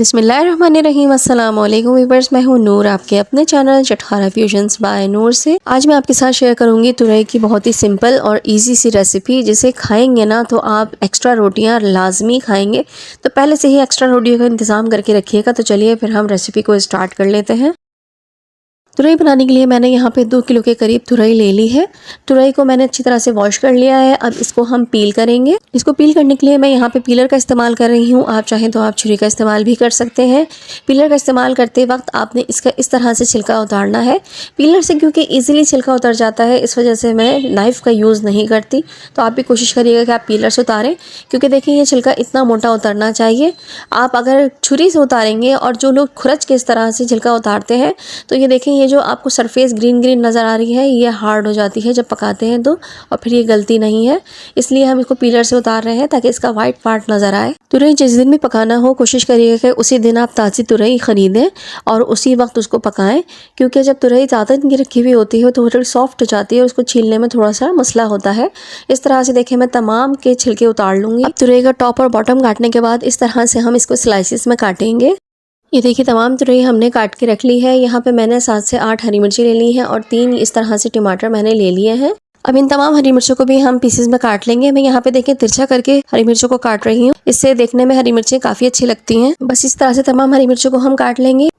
बिस्मिल्लाहिर्रहमानिर्रहीम। अस्सलाम वालेकुम वीवर्स, मैं हूं नूर, आपके अपने चैनल चटखारा फ्यूजन्स बाय नूर से। आज मैं आपके साथ शेयर करूंगी तुरई की बहुत ही सिंपल और इजी सी रेसिपी, जिसे खाएंगे ना तो आप एक्स्ट्रा रोटियां लाजमी खाएंगे। तो पहले से ही एक्स्ट्रा रोटियों का इंतज़ाम करके रखिएगा। तो चलिए फिर हम रेसिपी को स्टार्ट कर लेते हैं। तुरई बनाने के लिए मैंने यहाँ पे 2 किलो के करीब तुरई ले ली है। तुरई को मैंने अच्छी तरह से वॉश कर लिया है। अब इसको हम पील करेंगे। इसको पील करने के लिए मैं यहाँ पे पीलर का इस्तेमाल कर रही हूँ। आप चाहें तो आप छुरी का इस्तेमाल भी कर सकते हैं। पीलर का इस्तेमाल करते वक्त आपने इसका इस तरह से छिलका उतारना है। पीलर से क्योंकि ईजिली छिलका उतर जाता है, इस वजह से मैं नाइफ़ का यूज़ नहीं करती। तो आप भी कोशिश करिएगा कि आप पीलर से उतारें, क्योंकि देखिए ये छिलका इतना मोटा उतरना चाहिए। आप अगर छुरी से उतारेंगे और जो लोग खुरच के इस तरह से छिलका उतारते हैं, तो ये देखें, ये जो आपको सरफेस ग्रीन ग्रीन नज़र आ रही है, ये हार्ड हो जाती है जब पकाते हैं तो, और फिर ये गलती नहीं है। इसलिए हम इसको पीलर से उतार रहे हैं ताकि इसका वाइट पार्ट नज़र आए। तुरई जिस दिन भी पकाना हो, कोशिश करिएगा कि उसी दिन आप ताज़ी तुरई ख़रीदें और उसी वक्त उसको पकाएं, क्योंकि जब तुरई ज़्यादा दिन की रखी हुई होती है तो थोड़ी सॉफ्ट हो जाती है और उसको छीलने में थोड़ा सा मसला होता है। इस तरह से देखिए मैं तमाम के छिलके उतार लूँगी। अब तुरई का टॉप और बॉटम काटने के बाद इस तरह से हम इसको स्लाइसिस में काटेंगे। ये देखिए तमाम तुरई हमने काट के रख ली है। यहाँ पे मैंने 7 से 8 हरी मिर्ची ले ली हैं और 3 इस तरह से टमाटर मैंने ले लिए हैं। अब इन तमाम हरी मिर्चों को भी हम पीसेस में काट लेंगे। मैं यहाँ पे देखिए तिरछा करके हरी मिर्चों को काट रही हूँ, इससे देखने में हरी मिर्चें काफ़ी अच्छी लगती हैं। बस इस तरह से तमाम हरी मिर्चों को हम काट लेंगे।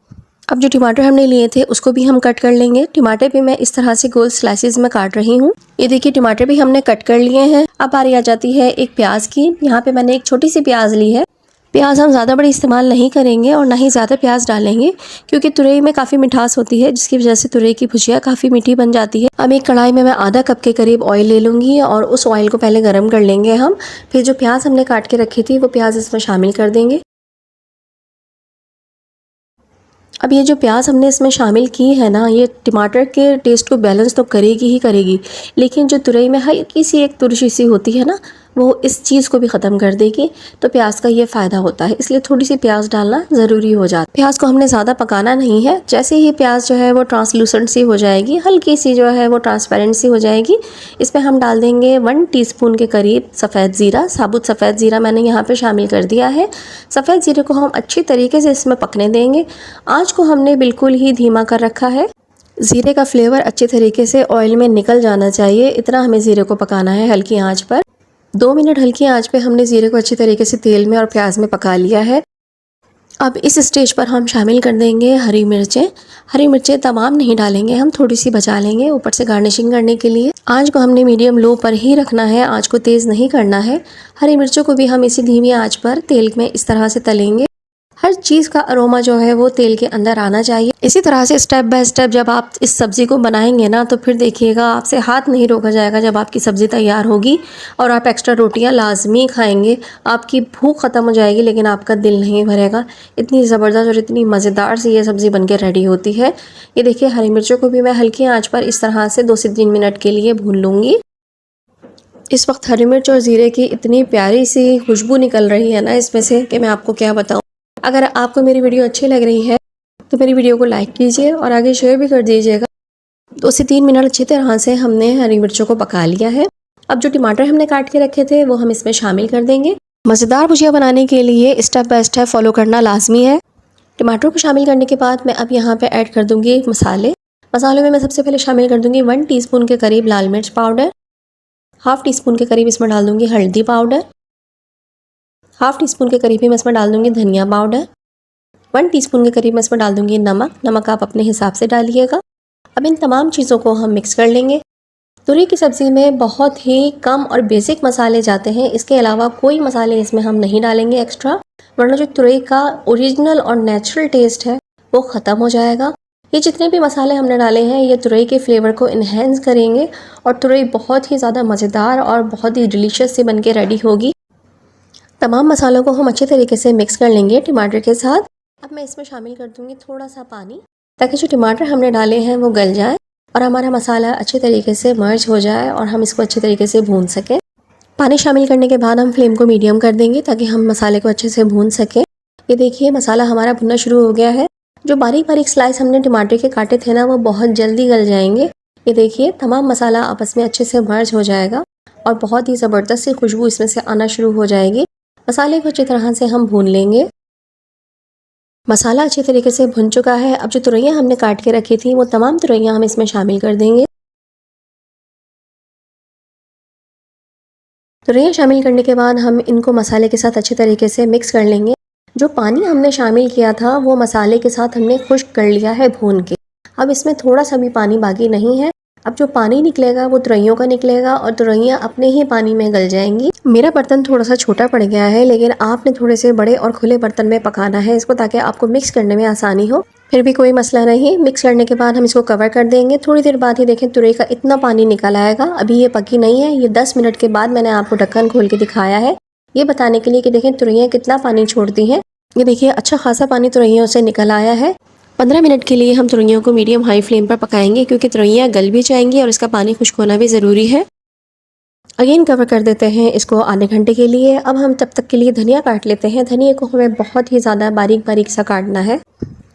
अब जो टमाटर हमने लिए थे उसको भी हम कट कर लेंगे। टमाटर भी मैं इस तरह से गोल स्लाइसेस में काट रही हूँ। ये देखिए टमाटर भी हमने कट कर लिए हैं। अब बारी आ जाती है एक प्याज की। यहाँ पे मैंने एक छोटी सी प्याज ली है। प्याज हम ज़्यादा बड़ी इस्तेमाल नहीं करेंगे और ना ही ज़्यादा प्याज डालेंगे, क्योंकि तुरई में काफ़ी मिठास होती है, जिसकी वजह से तुरई की भुजिया काफ़ी मीठी बन जाती है। अब एक कढ़ाई में मैं आधा कप के करीब ऑयल ले लूँगी और उस ऑयल को पहले गर्म कर लेंगे हम। फिर जो प्याज हमने काट के रखी थी वो प्याज इसमें शामिल कर देंगे। अब ये जो प्याज हमने इसमें शामिल की है ना, ये टमाटर के टेस्ट को बैलेंस तो करेगी ही करेगी, लेकिन जो तुरई में हल्की सी एक तुरशी सी होती है ना, वो इस चीज़ को भी ख़त्म कर देगी। तो प्याज का ये फ़ायदा होता है, इसलिए थोड़ी सी प्याज डालना ज़रूरी हो जाता है। प्याज को हमने ज़्यादा पकाना नहीं है। जैसे ही प्याज जो है वो ट्रांसलूसेंट सी हो जाएगी, हल्की सी जो है वो ट्रांसपेरेंट सी हो जाएगी, इसमें हम डाल देंगे 1 टीस्पून के करीब सफ़ेद ज़ीरा। साबुत सफ़ेद ज़ीरा मैंने यहाँ पर शामिल कर दिया है। सफ़ेद ज़ीरे को हम अच्छी तरीके से इसमें पकने देंगे। आँच को हमने बिल्कुल ही धीमा कर रखा है। ज़ीरे का फ्लेवर अच्छे तरीके से ऑयल में निकल जाना चाहिए, इतना हमें ज़ीरे को पकाना है हल्की आंच पर। 2 मिनट हल्की आंच पे हमने ज़ीरे को अच्छी तरीके से तेल में और प्याज में पका लिया है। अब इस स्टेज पर हम शामिल कर देंगे हरी मिर्चें। हरी मिर्चें तमाम नहीं डालेंगे, हम थोड़ी सी बचा लेंगे ऊपर से गार्निशिंग करने के लिए। आंच को हमने मीडियम लो पर ही रखना है, आंच को तेज़ नहीं करना है। हरी मिर्चों को भी हम इसी धीमी आंच पर तेल में इस तरह से तलेंगे। हर चीज़ का अरोमा जो है वो तेल के अंदर आना चाहिए। इसी तरह से स्टेप बाय स्टेप जब आप इस सब्ज़ी को बनाएंगे ना, तो फिर देखिएगा आपसे हाथ नहीं रोका जाएगा जब आपकी सब्ज़ी तैयार होगी और आप एक्स्ट्रा रोटियां लाजमी खाएंगे। आपकी भूख ख़त्म हो जाएगी लेकिन आपका दिल नहीं भरेगा। इतनी ज़बरदस्त और इतनी मज़ेदार सी ये सब्ज़ी बनके रेडी होती है। ये देखिए हरी मिर्चों को भी मैं हल्की आँच पर इस तरह से 2 से 3 मिनट के लिए भून लूँगी। इस वक्त हरी मिर्च और ज़ीरे की इतनी प्यारी सी खुशबू निकल रही है ना इसमें से, कि मैं आपको क्या बताऊँ। अगर आपको मेरी वीडियो अच्छी लग रही है तो मेरी वीडियो को लाइक कीजिए और आगे शेयर भी कर दीजिएगा। 2 से 3 मिनट अच्छी तरह से हमने हरी मिर्चों को पका लिया है। अब जो टमाटर हमने काट के रखे थे वो हम इसमें शामिल कर देंगे। मज़ेदार भुजिया बनाने के लिए स्टेप बाय स्टेप फॉलो करना लाजमी है। टमाटर को शामिल करने के बाद मैं अब यहाँ पे ऐड कर दूँगी मसाले। मसालों में मैं सबसे पहले शामिल कर दूँगी 1 टीस्पून के करीब लाल मिर्च पाउडर। हाफ़ टीस्पून के करीब इसमें डाल दूँगी हल्दी पाउडर। हाफ़ टीस्पून के करीब ही मैं इसमें डाल दूँगी धनिया पाउडर। 1 टीस्पून के करीब मैं इसमें डाल दूँगी नमक। नमक आप अपने हिसाब से डालिएगा। अब इन तमाम चीज़ों को हम मिक्स कर लेंगे। तुरई की सब्ज़ी में बहुत ही कम और बेसिक मसाले जाते हैं, इसके अलावा कोई मसाले इसमें हम नहीं डालेंगे एक्स्ट्रा, वरना जो तुरई का ओरिजिनल और नेचुरल टेस्ट है वो ख़त्म हो जाएगा। ये जितने भी मसाले हमने डाले हैं ये तुरई के फ्लेवर को इन्हेंस करेंगे और तुरई बहुत ही ज़्यादा मज़ेदार और बहुत ही डिलीशियस सी बन के रेडी होगी। तमाम मसालों को हम अच्छे तरीके से मिक्स कर लेंगे टमाटर के साथ। अब मैं इसमें शामिल कर दूँगी थोड़ा सा पानी, ताकि जो टमाटर हमने डाले हैं वो गल जाए और हमारा मसाला अच्छे तरीके से मर्ज हो जाए और हम इसको अच्छे तरीके से भून सकें। पानी शामिल करने के बाद हम फ्लेम को मीडियम कर देंगे ताकि हम मसाले को अच्छे से भून सकें। ये देखिए मसाला हमारा भुनना शुरू हो गया है। जो बारीक बारीक स्लाइस हमने टमाटर के काटे थे ना, वो बहुत जल्दी गल जाएंगे। ये देखिए तमाम मसाला आपस में अच्छे से मर्ज हो जाएगा और बहुत ही ज़बरदस्त सी खुशबू इसमें से आना शुरू हो जाएगी। मसाले को अच्छी तरह से हम भून लेंगे। मसाला अच्छी तरीके से भुन चुका है। अब जो तुरैयाँ हमने काट के रखी थी वो तमाम तुरैयाँ हम इसमें शामिल कर देंगे। तुरैयाँ शामिल करने के बाद हम इनको मसाले के साथ अच्छी तरीके से मिक्स कर लेंगे। जो पानी हमने शामिल किया था वो मसाले के साथ हमने खुश्क कर लिया है भून के। अब इसमें थोड़ा सा भी पानी बाकी नहीं है। अब जो पानी निकलेगा वो तुरैयों का निकलेगा और तुरैयाँ अपने ही पानी में गल जाएंगी। मेरा बर्तन थोड़ा सा छोटा पड़ गया है, लेकिन आपने थोड़े से बड़े और खुले बर्तन में पकाना है इसको, ताकि आपको मिक्स करने में आसानी हो। फिर भी कोई मसला नहीं, मिक्स करने के बाद हम इसको कवर कर देंगे। थोड़ी देर बाद ही देखें तुरई का इतना पानी निकल आएगा। अभी ये पकी नहीं है, ये 10 मिनट के बाद मैंने आपको ढक्कन खोल के दिखाया है, ये बताने के लिए कि देखें तुरैयाँ कितना पानी छोड़ती हैं। ये देखिए अच्छा खासा पानी तुरैयों से निकल आया है। 15 मिनट के लिए हम तुरैयों को मीडियम हाई फ्लेम पर पकाएंगे, क्योंकि तुरैयाँ गल भी जाएंगी और इसका पानी खुश्क होना भी ज़रूरी है। अगेन कवर कर देते हैं इसको आधे घंटे के लिए। अब हम तब तक के लिए धनिया काट लेते हैं। धनिया को हमें बहुत ही ज़्यादा बारीक बारीक सा काटना है।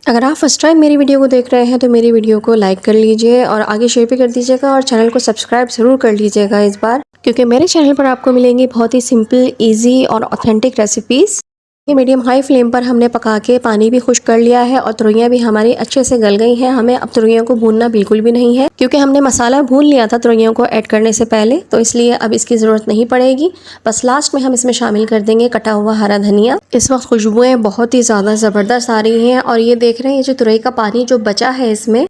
अगर आप फर्स्ट टाइम मेरी वीडियो को देख रहे हैं तो मेरी वीडियो को लाइक कर लीजिए और आगे शेयर भी कर दीजिएगा और चैनल को सब्सक्राइब ज़रूर कर लीजिएगा इस बार, क्योंकि मेरे चैनल पर आपको मिलेंगी बहुत ही सिंपल, ईजी और ऑथेंटिक रेसिपीज़। ये मीडियम हाई फ्लेम पर हमने पका के पानी भी खुश्क कर लिया है और तुरैयाँ भी हमारी अच्छे से गल गई हैं। हमें अब तुरैयों को भूनना बिल्कुल भी नहीं है, क्योंकि हमने मसाला भून लिया था तुरैयों को ऐड करने से पहले, तो इसलिए अब इसकी ज़रूरत नहीं पड़ेगी। बस लास्ट में हम इसमें शामिल कर देंगे कटा हुआ हरा धनिया। इस वक्त खुशबुएँ बहुत ही ज़्यादा ज़बरदस्त आ रही हैं और ये देख रहे हैं, ये जो तुरई का पानी जो बचा है इसमें,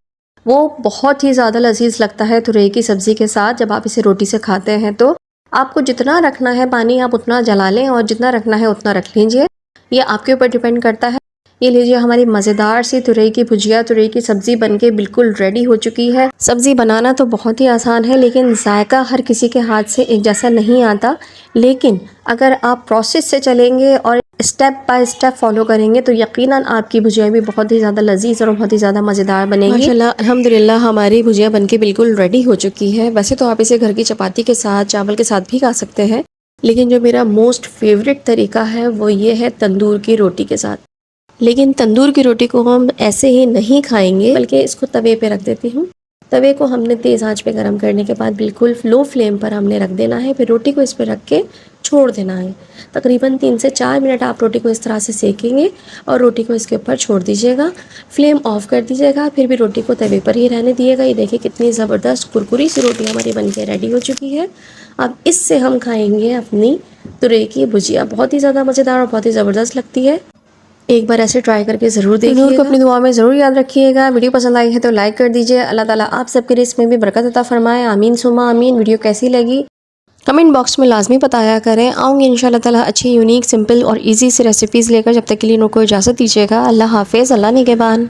वो बहुत ही ज़्यादा लजीज लगता है तुरई की सब्ज़ी के साथ। जब आप इसे रोटी से खाते हैं तो आपको जितना रखना है पानी आप उतना जला लें और जितना रखना है उतना रख लीजिए, ये आपके ऊपर डिपेंड करता है। ये लीजिए हमारी मज़ेदार सी तुरई की भुजिया, तुरई की सब्ज़ी बनके बिल्कुल रेडी हो चुकी है। सब्ज़ी बनाना तो बहुत ही आसान है, लेकिन जायका हर किसी के हाथ से एक जैसा नहीं आता। लेकिन अगर आप प्रोसेस से चलेंगे और स्टेप बाय स्टेप फॉलो करेंगे तो यकीनन आपकी भुजिया भी बहुत ही ज़्यादा लजीज और बहुत ही ज़्यादा मज़ेदार बनेगी। माशाल्लाह अल्हम्दुलिल्लाह हमारी भुजिया बनके बिल्कुल रेडी हो चुकी है। वैसे तो आप इसे घर की चपाती के साथ, चावल के साथ भी खा सकते हैं, लेकिन जो मेरा मोस्ट फेवरेट तरीका है वो ये है तंदूर की रोटी के साथ। लेकिन तंदूर की रोटी को हम ऐसे ही नहीं खाएंगे, बल्कि इसको तवे पे रख देती हूँ। तवे को हमने तेज़ आंच पे गरम करने के बाद बिल्कुल लो फ्लेम पर हमने रख देना है। फिर रोटी को इस पर रख के छोड़ देना है। तकरीबन 3 से 4 मिनट आप रोटी को इस तरह से सेकेंगे और रोटी को इसके ऊपर छोड़ दीजिएगा। फ्लेम ऑफ कर दीजिएगा, फिर भी रोटी को तवे पर ही रहने दिएगा। ये देखिए कितनी ज़बरदस्त कुरकुरी सी रोटी हमारी बनके रेडी हो चुकी है। अब इससे हम खाएंगे अपनी तुरई की भुजिया। बहुत ही ज़्यादा मज़ेदार और बहुत ही ज़बरदस्त लगती है। एक बार ऐसे ट्राई करके ज़रूर देखिएगा। नूर को अपनी दुआ में ज़रूर याद रखिएगा। वीडियो पसंद आई है तो लाइक कर दीजिए। अल्लाह ताला आप सबके रिस्क में भी बरकत अता फरमाए, आमीन सुमा आमीन। वीडियो कैसी लगी कमेंट बॉक्स में लाजमी बताया करें। आऊँगी इंशाल्लाह ताला अच्छी, यूनिक, सिंपल और ईजी सी रेसिपीज़ लेकर। जब तक के लिए नूर को इजाज़त दीजिएगा। अल्लाह हाफिज़, अल्लाह निगहबान।